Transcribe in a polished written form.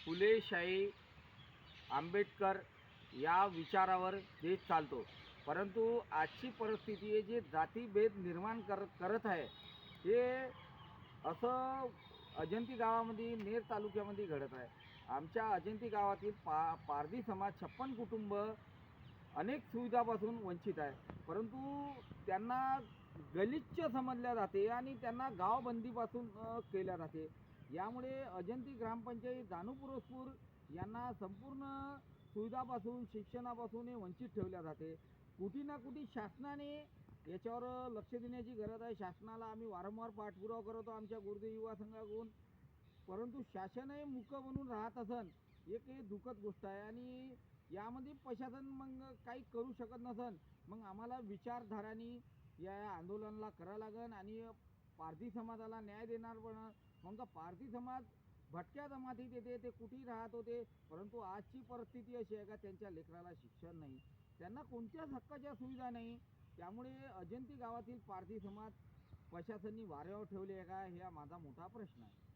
फुलेशाही आंबेडकर या विचारावर देश चालतो, परंतु आजची परिस्थिती आहे जे जातीभेद निर्माण करत आहे हे असं अजंती गावामध्ये नेर तालुक्यामध्ये घडत आहे. आमच्या अजंती गावातील पारधी समाज 56 कुटुंब अनेक सुविधापासून वंचित आहे, परंतु त्यांना गलिच्छ समजल्या जाते आणि त्यांना गावबंदीपासून केल्या जाते. यामुळे अजंती ग्रामपंचायत जाणूपुरस्पूर यांना संपूर्ण सुविधापासून शिक्षणापासून वंचित ठेवल्या जाते. कुठे ना कुठे शासनाने याच्यावर लक्ष देण्याची गरज आहे. शासनाला आम्ही वारंवार पाठपुरावा करतो आमच्या गुरुदेव युवा संघाकडून, परंतु शासनही मूक बनून राहत असन एक हे दुःखद गोष्ट आहे. आणि यामध्ये प्रशासन मग काही करू शकत नसन, मग आम्हाला विचारधारांनी या आंदोलनाला करावं लागेल आणि पारधी समाजाला न्याय देणार. पण मग पारधी समाज भटक्या जमातीत येते, ते कुठेही राहत होते, परंतु आजची परिस्थिती अशी आहे का त्यांच्या लेकराला शिक्षण नाही, त्यांना कोणत्याच हक्काच्या सुविधा नाही. त्यामुळे अजंती गावातील पारधी समाज प्रशासनाने वाऱ्यावर ठेवले आहे का, हा माझा मोठा प्रश्न आहे.